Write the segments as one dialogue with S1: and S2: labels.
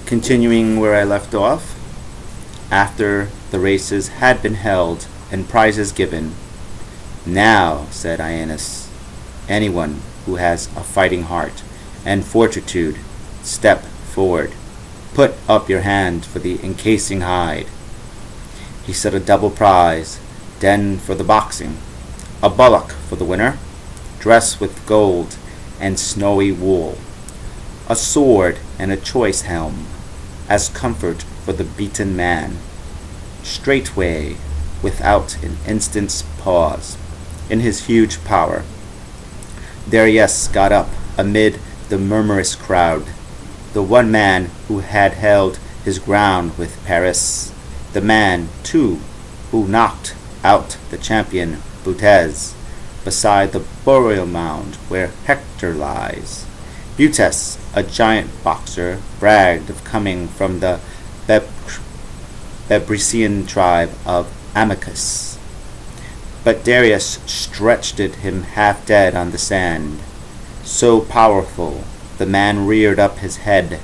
S1: Continuing where I left off, after the races had been held and prizes given, "Now," said Aeneas, "anyone who has a fighting heart and fortitude, step forward. Put up your hand for the encasing hide." He set a double prize, den for the boxing, a bullock for the winner, dressed with gold and snowy wool, a sword and a choice helm, as comfort for the beaten man. Straightway, without an instant's pause, in his huge power, Darius got up amid the murmurous crowd, the one man who had held his ground with Paris, the man, too, who knocked out the champion Butes beside the burial mound where Hector lies. Butes, a giant boxer, bragged of coming from the Bebrycian tribe of Amycus. But Darius stretched him half dead on the sand. So powerful, the man reared up his head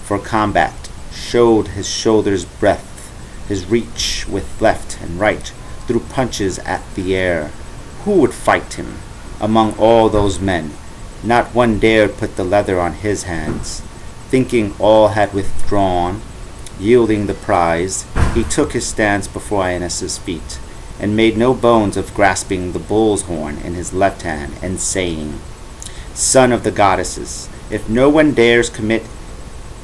S1: for combat, showed his shoulders' breadth, his reach with left and right, threw punches at the air. Who would fight him? Among all those men, not one dared put the leather on his hands. Thinking all had withdrawn, yielding the prize, he took his stance before Aeneas' feet, and made no bones of grasping the bull's horn in his left hand, and saying, "Son of the goddesses, if no one dares commit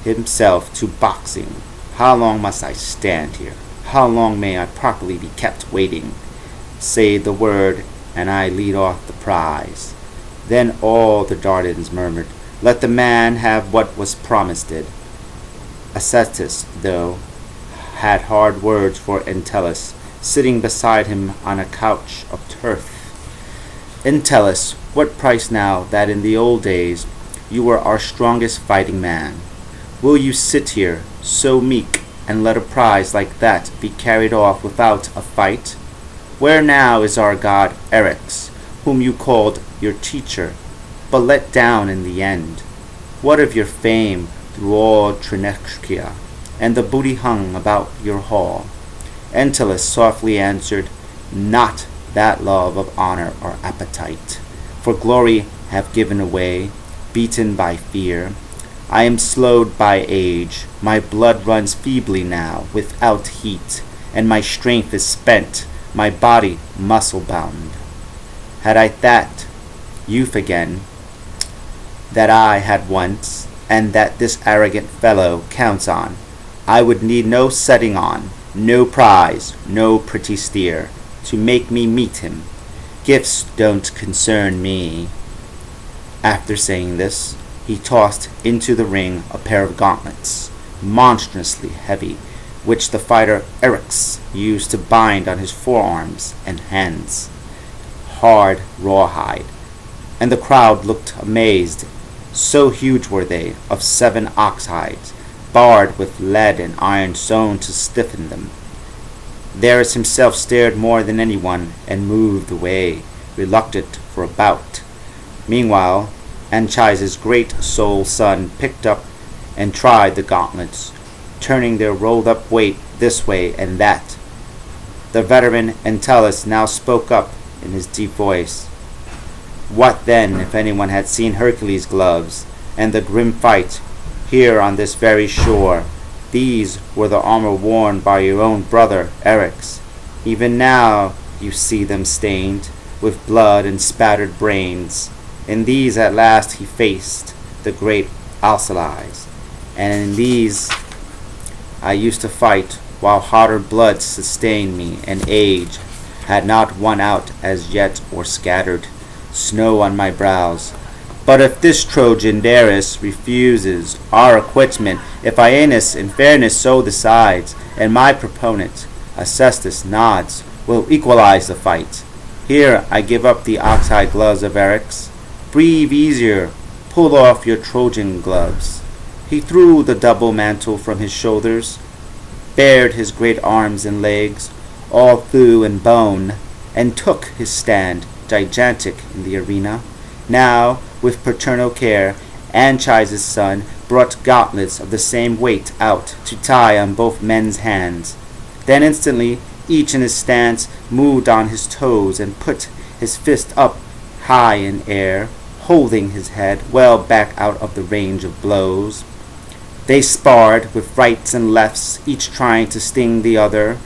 S1: himself to boxing, how long must I stand here? How long may I properly be kept waiting? Say the word, and I lead off the prize." Then all the Dardans murmured, "Let the man have what was promised it." Acestus, though, had hard words for Entellus, sitting beside him on a couch of turf. "Entellus, what price now that in the old days you were our strongest fighting man? Will you sit here so meek and let a prize like that be carried off without a fight? Where now is our god Eryx, whom you called your teacher, but let down in the end? What of your fame through all Trinexia, and the booty hung about your hall?" Entellus softly answered, "Not that love of honor or appetite, for glory have given away, beaten by fear. I am slowed by age, my blood runs feebly now, without heat, and my strength is spent, my body muscle-bound. Had I that youth again, that I had once, and that this arrogant fellow counts on, I would need no setting on, no prize, no pretty steer, to make me meet him. Gifts don't concern me." After saying this, he tossed into the ring a pair of gauntlets, monstrously heavy, which the fighter Eryx used to bind on his forearms and hands. Hard rawhide, and the crowd looked amazed. So huge were they, of 7 ox hides, barred with lead and iron sewn to stiffen them. Darius himself stared more than anyone, and moved away, reluctant for a bout. Meanwhile, Anchises' great souled son picked up and tried the gauntlets, turning their rolled-up weight this way and that. The veteran Entellus now spoke up in his deep voice. What then if anyone had seen Hercules' gloves, and the grim fight here on this very shore? These were the armor worn by your own brother Eryx. Even now you see them stained with blood and spattered brains. In these at last he faced the great Alcides, and in these I used to fight, while hotter blood sustained me, and age had not won out as yet or scattered snow on my brows. But if this Trojan Darius refuses our acquitment, if Aeneas in fairness so decides, and my proponent Acestus nods, will equalize the fight. Here I give up the ox-hide gloves of Eryx. Breathe easier, pull off your Trojan gloves. He threw the double mantle from his shoulders, bared his great arms and legs, all thew and bone, and took his stand gigantic in the arena. Now, with paternal care, Anchises' son brought gauntlets of the same weight out to tie on both men's hands. Then instantly each in his stance moved on his toes and put his fist up high in air, holding his head well back out of the range of blows. They sparred with rights and lefts, each trying to sting the other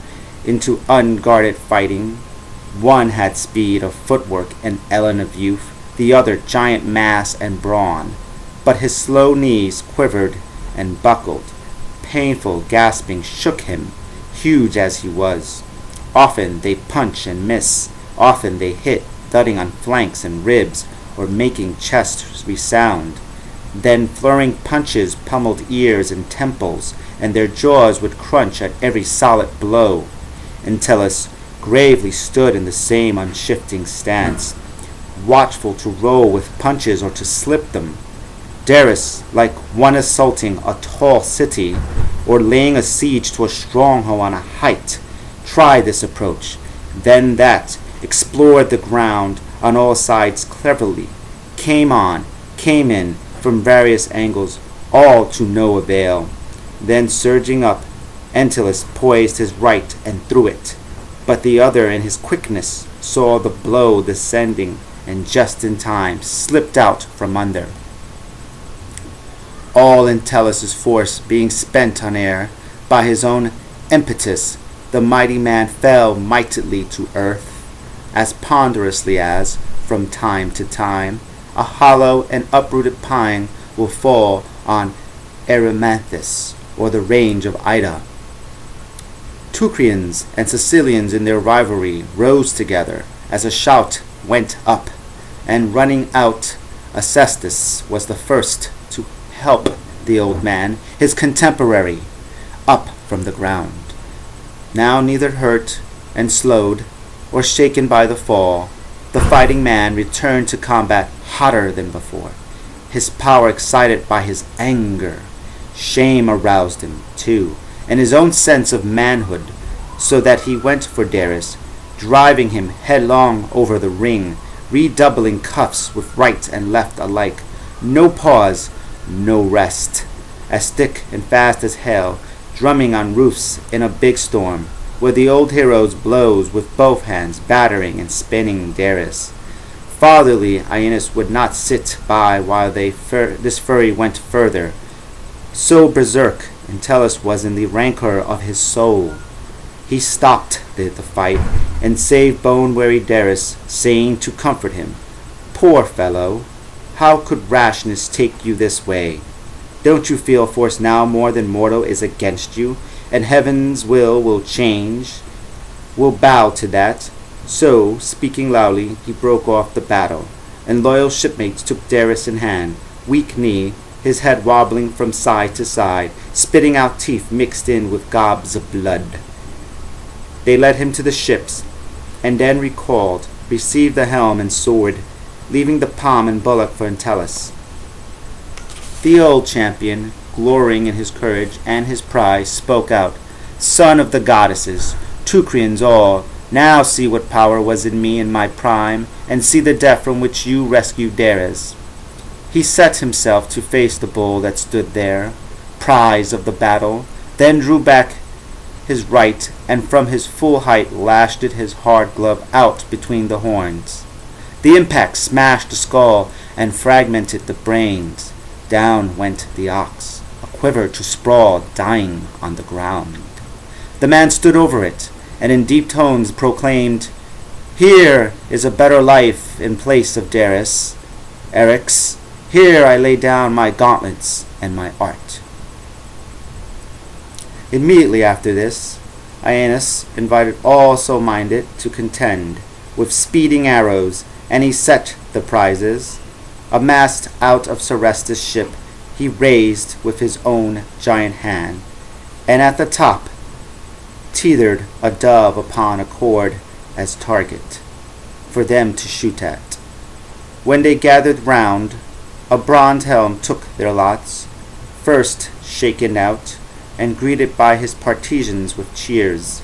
S1: into unguarded fighting. One had speed of footwork and elan of youth, the other giant mass and brawn. But his slow knees quivered and buckled. Painful gasping shook him, huge as he was. Often they punch and miss, often they hit, thudding on flanks and ribs, or making chests resound. Then flurrying punches pummeled ears and temples, and their jaws would crunch at every solid blow. Entellus gravely stood in the same unshifting stance, watchful to roll with punches or to slip them. Darius, like one assaulting a tall city, or laying a siege to a stronghold on a height, tried this approach, then that, explored the ground on all sides cleverly, came on, came in, from various angles, all to no avail. Then surging up, Entellus poised his right and threw it, but the other in his quickness saw the blow descending and just in time slipped out from under. All Entellus' force being spent on air, by his own impetus the mighty man fell mightily to earth, as ponderously as, from time to time, a hollow and uprooted pine will fall on Erymanthus, or the range of Ida. Teucrians and Sicilians in their rivalry rose together, as a shout went up, and running out, Acestus was the first to help the old man, his contemporary, up from the ground. Now neither hurt and slowed, or shaken by the fall, the fighting man returned to combat hotter than before, his power excited by his anger. Shame aroused him, too, and his own sense of manhood, so that he went for Darius, driving him headlong over the ring, redoubling cuffs with right and left alike. No pause, no rest. As thick and fast as hail, drumming on roofs in a big storm, were the old hero's blows with both hands battering and spinning Darius. Fatherly Aeneas would not sit by while this fury went further. So berserk Entellus was in the rancor of his soul. He stopped the fight and saved bone-weary Darius, saying to comfort him, "Poor fellow, how could rashness take you this way? Don't you feel force now more than mortal is against you, and heaven's will change, will bow to that?" So, speaking loudly, he broke off the battle, and loyal shipmates took Darius in hand, weak knee, his head wobbling from side to side, spitting out teeth mixed in with gobs of blood. They led him to the ships, and then recalled, received the helm and sword, leaving the palm and bulwark for Entellus. The old champion, glorying in his courage and his pride, spoke out, "Son of the goddesses, Teucrians all, now see what power was in me in my prime, and see the death from which you rescued Darius." He set himself to face the bull that stood there, prize of the battle, then drew back his right, and from his full height lashed it his hard glove out between the horns. The impact smashed the skull and fragmented the brains. Down went the ox, a quiver to sprawl, dying on the ground. The man stood over it, and in deep tones proclaimed, "Here is a better life in place of Darius. Eryx, here I lay down my gauntlets and my art." Immediately after this, Aeneas invited all so minded to contend with speeding arrows, and he set the prizes. A mast out of Serestus' ship he raised with his own giant hand, and at the top tethered a dove upon a cord as target for them to shoot at. When they gathered round, a bronze helm took their lots, first shaken out and greeted by his partisans with cheers,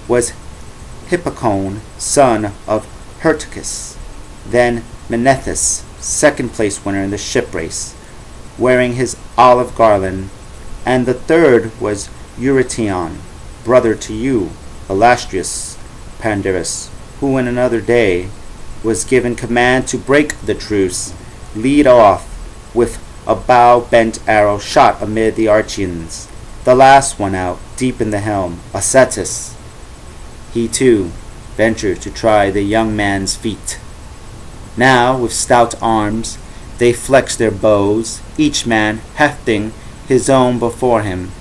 S1: was Hippocone, son of Hyrtacus, then Menethus, second place winner in the ship race, wearing his olive garland, and the third was Eurytion, brother to you, illustrious Pandarus, who in another day was given command to break the truce, lead off with a bow-bent arrow shot amid the Archians. The last one out, deep in the helm, Acetus. He too ventured to try the young man's feat. Now, with stout arms, they flexed their bows, each man hefting his own before him,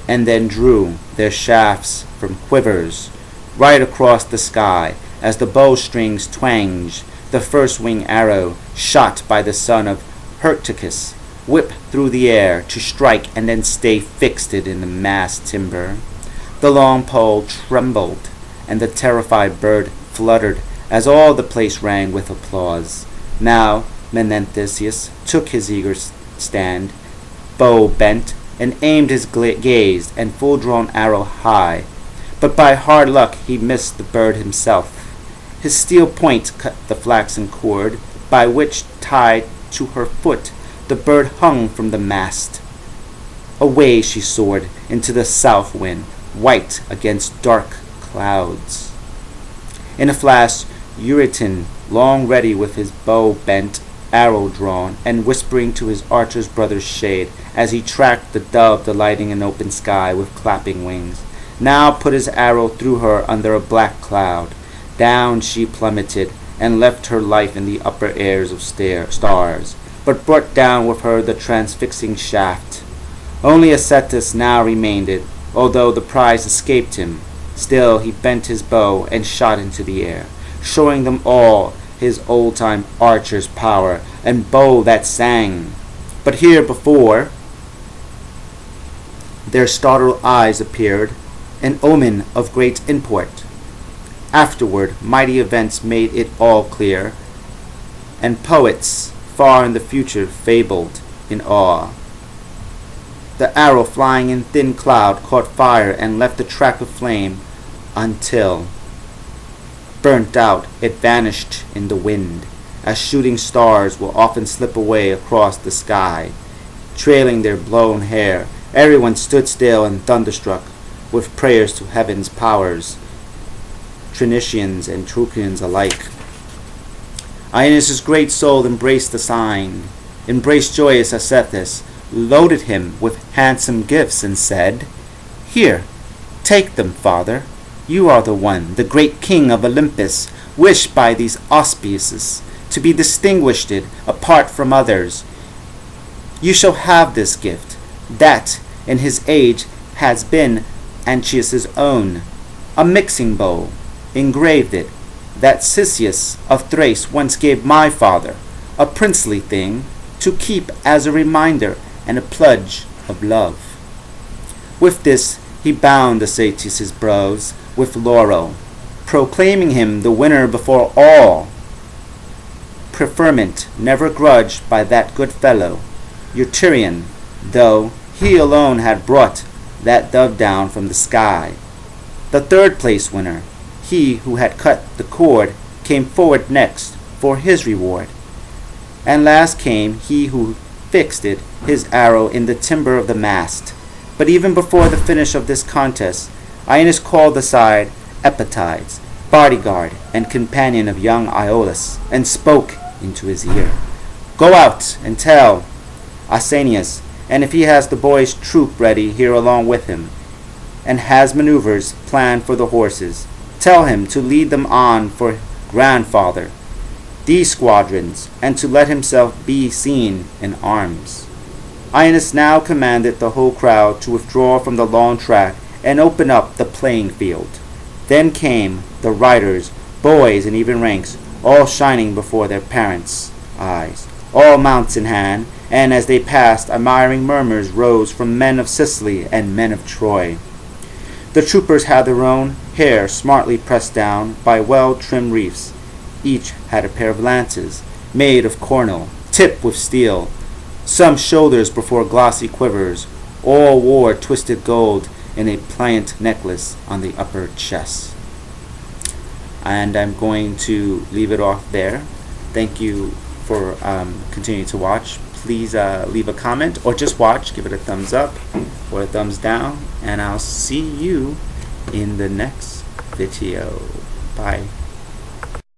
S1: and then drew their shafts from quivers right across the sky as the bowstrings twanged. The first wing arrow, shot by the son of Hyrtacus, whipped through the air to strike and then stay fixed in the mast timber. The long pole trembled, and the terrified bird fluttered as all the place rang with applause. Now Menentheus took his eager stand, bow bent, and aimed his gaze and full-drawn arrow high. But by hard luck he missed the bird himself. His steel point cut the flaxen cord, by which, tied to her foot, the bird hung from the mast. Away she soared into the south wind, white against dark clouds. In a flash, Eurytion, long ready with his bow bent, arrow drawn, and whispering to his archer's brother's shade, as he tracked the dove delighting in open sky with clapping wings, now put his arrow through her under a black cloud. Down she plummeted, and left her life in the upper airs of stars, but brought down with her the transfixing shaft. Only Acetus now remained, although the prize escaped him. Still he bent his bow and shot into the air, showing them all his old-time archer's power and bow that sang. But here before their startled eyes appeared an omen of great import. Afterward, mighty events made it all clear, and poets far in the future fabled in awe. The arrow flying in thin cloud caught fire and left a track of flame until, burnt out, it vanished in the wind, as shooting stars will often slip away across the sky. Trailing their blown hair, everyone stood still and thunderstruck, with prayers to heaven's powers, Trinicians and Trucians alike. Aeneas' great soul embraced the sign, embraced joyous Acetus, loaded him with handsome gifts, and said, "Here, take them, father. You are the one, the great king of Olympus, wished by these auspices to be distinguished apart from others. You shall have this gift, that in his age has been Anchius' own, a mixing bowl, engraved it, that Cisseus of Thrace once gave my father, a princely thing, to keep as a reminder and a pledge of love." With this he bound Acetus' brows with laurel, proclaiming him the winner before all. Preferment never grudged by that good fellow, Eurytion, though he alone had brought that dove down from the sky. The third place winner, he who had cut the cord, came forward next for his reward. And last came he who fixed his arrow in the timber of the mast. But even before the finish of this contest, Aeneas called aside Epetides, bodyguard and companion of young Iolaus, and spoke into his ear. "Go out and tell Aeneas, and if he has the boys' troop ready here along with him, and has maneuvers planned for the horses, tell him to lead them on for grandfather these squadrons, and to let himself be seen in arms." Aeneas now commanded the whole crowd to withdraw from the long track and open up the playing field. Then came the riders, boys in even ranks, all shining before their parents' eyes, all mounts in hand, and as they passed, admiring murmurs rose from men of Sicily and men of Troy. The troopers had their own hair smartly pressed down by well-trimmed wreaths. Each had a pair of lances, made of cornel, tipped with steel. Some shoulders before glossy quivers. All wore twisted gold in a pliant necklace on the upper chest. And I'm going to leave it off there. Thank you for continuing to watch. please leave a comment or just watch. Give it a thumbs up or a thumbs down, and I'll see you in the next video. Bye.